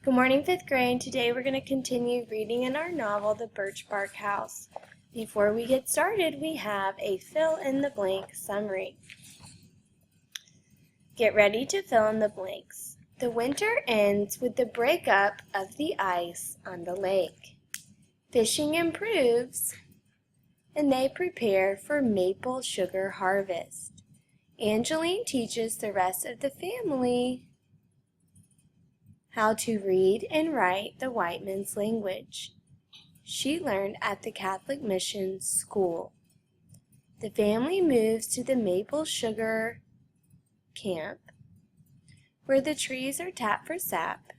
Good morning, 5th grade. Today we're going to continue reading in our novel, The Birch Bark House. Before we get started, we have a fill-in-the-blank summary. Get ready to fill in the blanks. The winter ends with the breakup of the ice on the lake. Fishing improves, and they prepare for maple sugar harvest. Angeline teaches the rest of the family how to read and write the white men's language. She learned at the Catholic Mission School. The family moves to the maple sugar camp, where the trees are tapped for sap,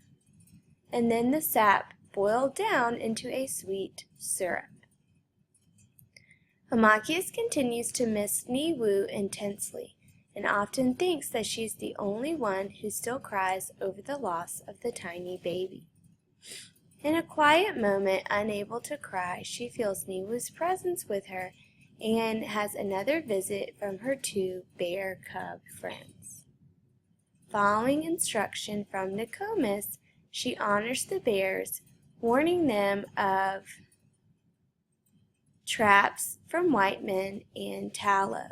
and then the sap boiled down into a sweet syrup. Amachius continues to miss Niwu intensely, and often thinks that she's the only one who still cries over the loss of the tiny baby. In a quiet moment, unable to cry, she feels Niwu's presence with her and has another visit from her two bear cub friends. Following instruction from Nokomis, she honors the bears, warning them of traps from white men and tallow.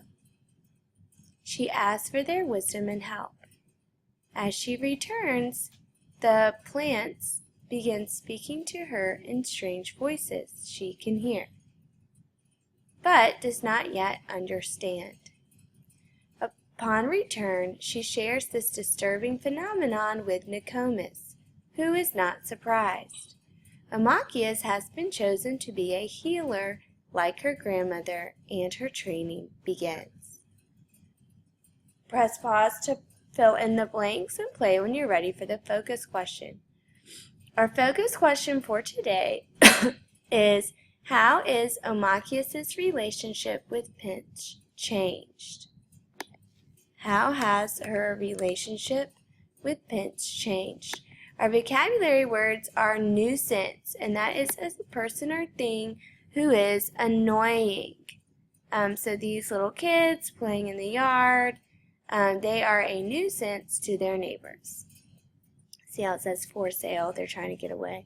She asks for their wisdom and help. As she returns, the plants begin speaking to her in strange voices she can hear, but does not yet understand. Upon return, she shares this disturbing phenomenon with Nokomis, who is not surprised. Amachius has been chosen to be a healer like her grandmother, and her training begins. Press pause to fill in the blanks and play when you're ready for the focus question. Our focus question for today is, how is Amachius' relationship with Pinch changed? How has her relationship with Pinch changed? Our vocabulary words are nuisance, and that is a person or thing who is annoying. So these little kids playing in the yard, they are a nuisance to their neighbors. See how it says for sale? They're trying to get away.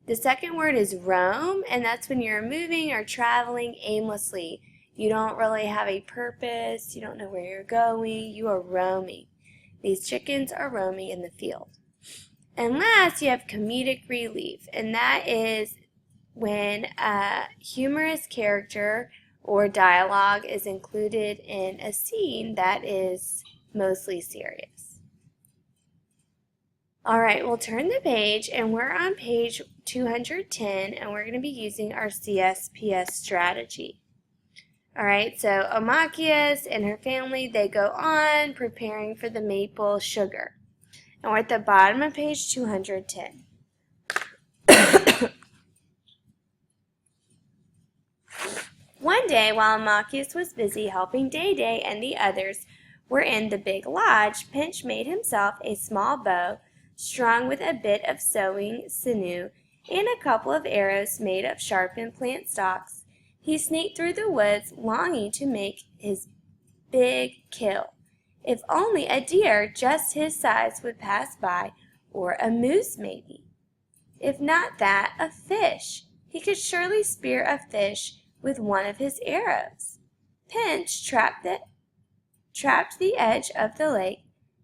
The second word is roam, and that's when you're moving or traveling aimlessly. You don't really have a purpose. You don't know where you're going. You are roaming. These chickens are roaming in the field. And last, you have comedic relief, and that is when a humorous character or dialogue is included in a scene that is mostly serious. All right, we'll turn the page, and we're on page 210, and we're going to be using our CSPS strategy. All right, so Amachius and her family, they go on preparing for the maple sugar. And we're at the bottom of page 210. One day, while Amachius was busy helping Day Day and the others were in the big lodge, Pinch made himself a small bow strung with a bit of sewing sinew and a couple of arrows made of sharpened plant stalks. He sneaked through the woods, longing to make his big kill. If only a deer just his size would pass by, or a moose maybe. If not that, a fish. He could surely spear a fish with one of his arrows. Pinch trapped the edge of the lake,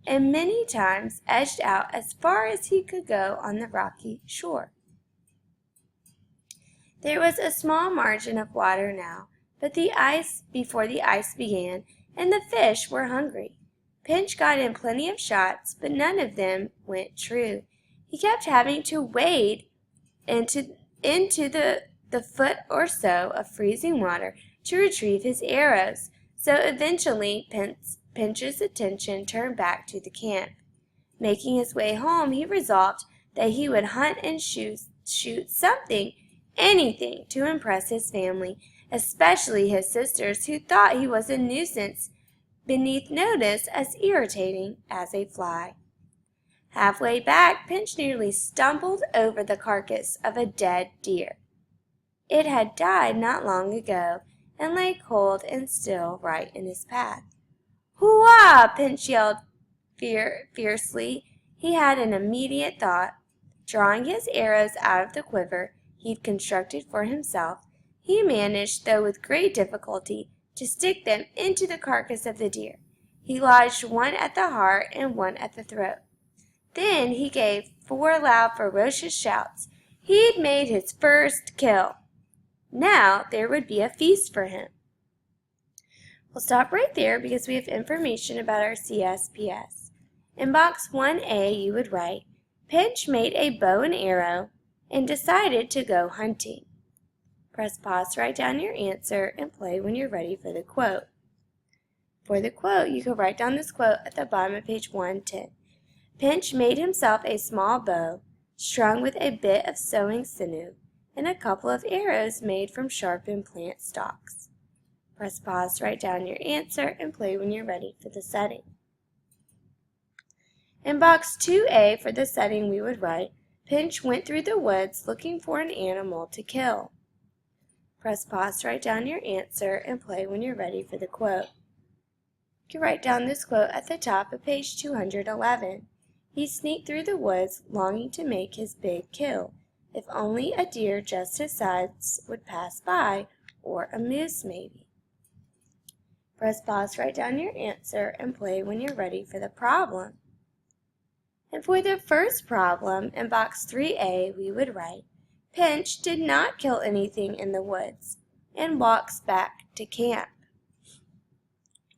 and many times edged out as far as he could go on the rocky shore. There was a small margin of water now, but before the ice began, and the fish were hungry. Pinch got in plenty of shots, but none of them went true. He kept having to wade into the foot or so of freezing water to retrieve his arrows, so eventually Pinch's attention turned back to the camp. Making his way home, he resolved that he would hunt and shoot something, anything, to impress his family, especially his sisters, who thought he was a nuisance beneath notice, as irritating as a fly. Halfway back, Pinch nearly stumbled over the carcass of a dead deer. It had died not long ago, and lay cold and still right in his path. "Hurrah!" Pinch yelled fiercely. He had an immediate thought. Drawing his arrows out of the quiver he'd constructed for himself, he managed, though with great difficulty, to stick them into the carcass of the deer. He lodged one at the heart and one at the throat. Then he gave 4 loud, ferocious shouts. He'd made his first kill. Now there would be a feast for him. We'll stop right there because we have information about our CSPS. In box 1A, you would write, Pinch made a bow and arrow and decided to go hunting. Press pause to write down your answer and play when you're ready for the quote. For the quote, you can write down this quote at the bottom of page 110. Pinch made himself a small bow, strung with a bit of sewing sinew, and a couple of arrows made from sharpened plant stalks. Press pause to write down your answer and play when you're ready for the setting. In box 2A for the setting, we would write, Pinch went through the woods looking for an animal to kill. Press pause to write down your answer and play when you're ready for the quote. You can write down this quote at the top of page 211. He sneaked through the woods longing to make his big kill. If only a deer just his size would pass by, or a moose maybe. Press pause to write down your answer and play when you're ready for the problem. And for the first problem, in box 3A, we would write, Pinch did not kill anything in the woods and walks back to camp.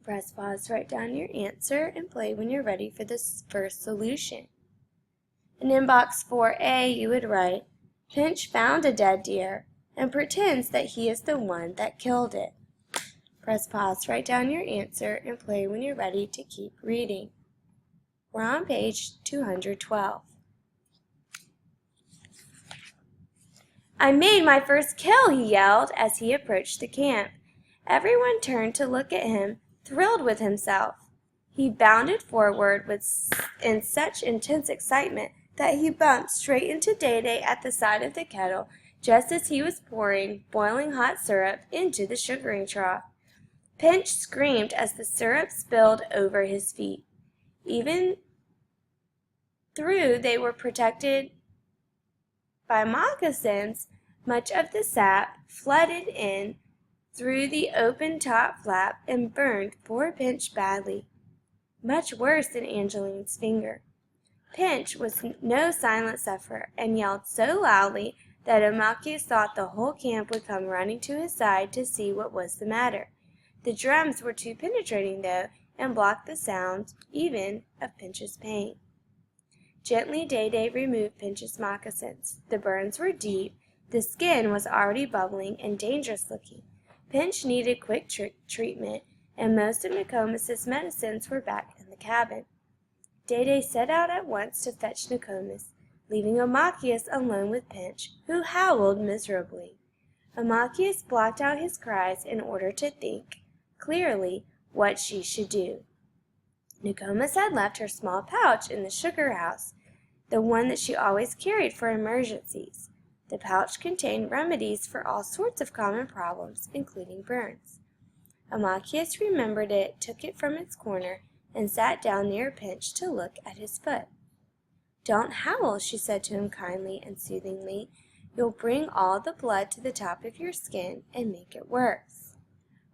Press pause to write down your answer and play when you're ready for this first solution. And in box 4A, you would write, Pinch found a dead deer and pretends that he is the one that killed it. Press pause to write down your answer and play when you're ready to keep reading. We're on page 212. I made my first kill, he yelled as he approached the camp. Everyone turned to look at him, thrilled with himself. He bounded forward in such intense excitement that he bumped straight into Day-Day at the side of the kettle just as he was pouring boiling hot syrup into the sugaring trough. Pinch screamed as the syrup spilled over his feet. Even though they were protected by moccasins, much of the sap flooded in through the open top flap and burned poor Pinch badly, much worse than Angeline's finger. Pinch was no silent sufferer and yelled so loudly that Amachius thought the whole camp would come running to his side to see what was the matter. The drums were too penetrating, though, and blocked the sound, even of Pinch's pain. Gently Day-Day removed Pinch's moccasins. The burns were deep, the skin was already bubbling and dangerous looking. Pinch needed quick treatment, and most of Nokomis's medicines were back in the cabin. Day-Day set out at once to fetch Nokomis, leaving Amachius alone with Pinch, who howled miserably. Amachius blocked out his cries in order to think clearly what she should do. Nokomis had left her small pouch in the sugar house, the one that she always carried for emergencies. The pouch contained remedies for all sorts of common problems, including burns. Amachius remembered it, took it from its corner, and sat down near Pinch to look at his foot. "Don't howl," she said to him kindly and soothingly. "You'll bring all the blood to the top of your skin and make it worse."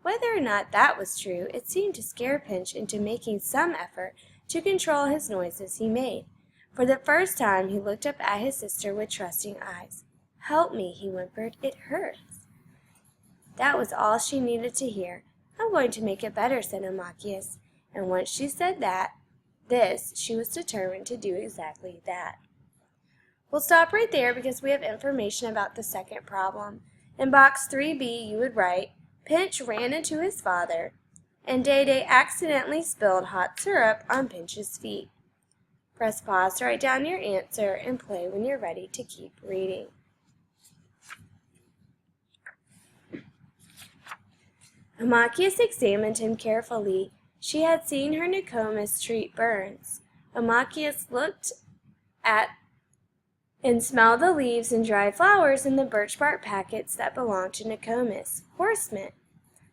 Whether or not that was true, it seemed to scare Pinch into making some effort to control his noises he made. For the first time he looked up at his sister with trusting eyes. "Help me," he whimpered. "It hurts." That was all she needed to hear. "I'm going to make it better," said Amachius. And once she said this, she was determined to do exactly that. We'll stop right there because we have information about the second problem. In box 3B, you would write, Pinch ran into his father, and Day-Day accidentally spilled hot syrup on Pinch's feet. Press pause to write down your answer and play when you're ready to keep reading. Amachius examined him carefully. She had seen her Nokomis treat burns. Amachius looked at and smelled the leaves and dried flowers in the birch bark packets that belonged to Nokomis, horsemint.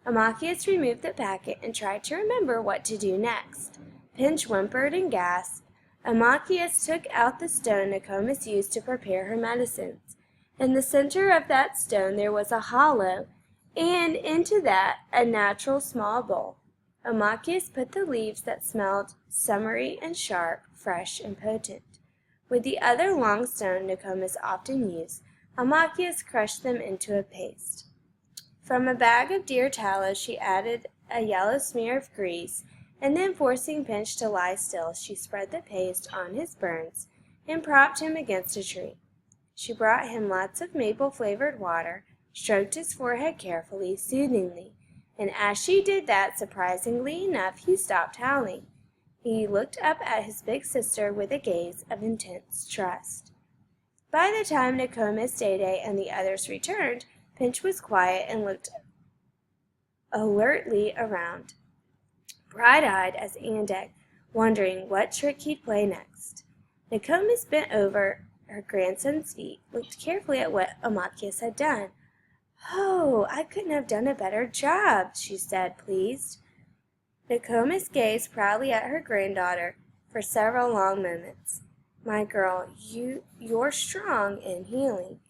Amachius removed the packet and tried to remember what to do next. Pinch whimpered and gasped. Amachius took out the stone Nokomis used to prepare her medicines. In the center of that stone there was a hollow, and into that a natural small bowl. Amachius put the leaves that smelled summery and sharp, fresh and potent. With the other long stone Nokomis often used, Amachius crushed them into a paste. From a bag of deer tallow she added a yellow smear of grease, and then forcing Pinch to lie still, she spread the paste on his burns and propped him against a tree. She brought him lots of maple-flavored water, stroked his forehead carefully, soothingly, and as she did that, surprisingly enough, he stopped howling. He looked up at his big sister with a gaze of intense trust. By the time Nokomis, Day-Day, and the others returned, Pinch was quiet and looked alertly around, bright-eyed as Andeg, wondering what trick he'd play next. Nokomis bent over her grandson's feet, looked carefully at what Amachius had done. "Oh, I couldn't have done a better job," she said, pleased. Nokomis gazed proudly at her granddaughter for several long moments. "My girl, you're strong and healing."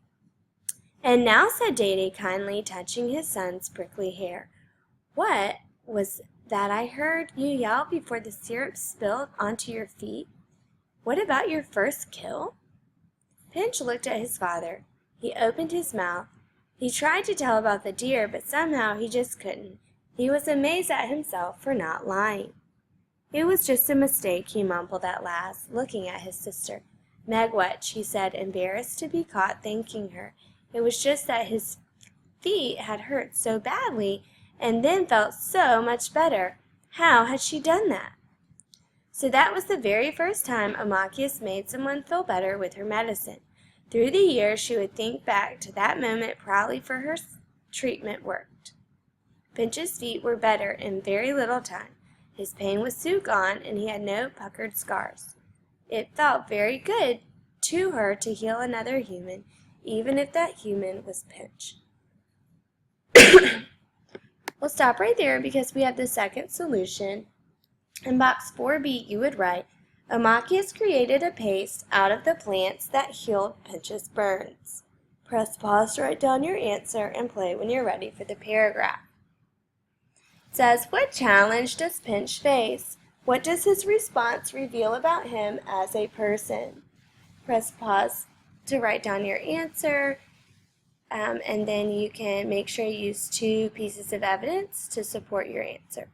"And now," said Day-Day kindly, touching his son's prickly hair, "what was that I heard you yell before the syrup spilled onto your feet? What about your first kill?" Pinch looked at his father. He opened his mouth. He tried to tell about the deer, but somehow he just couldn't. He was amazed at himself for not lying. "It was just a mistake," he mumbled at last, looking at his sister. "Megwitch," he said, embarrassed to be caught thanking her. It was just that his feet had hurt so badly and then felt so much better. How had she done that? So that was the very first time Amachius made someone feel better with her medicine. Through the years, she would think back to that moment proudly, for her treatment worked. Pinch's feet were better in very little time. His pain was soon gone, and he had no puckered scars. It felt very good to her to heal another human, even if that human was Pinch. We'll stop right there because we have the second solution. In box 4B, you would write, Amachius created a paste out of the plants that healed Pinch's burns. Press pause to write down your answer and play when you're ready for the paragraph. It says, what challenge does Pinch face? What does his response reveal about him as a person? Press pause to write down your answer, and then you can make sure you use 2 pieces of evidence to support your answer.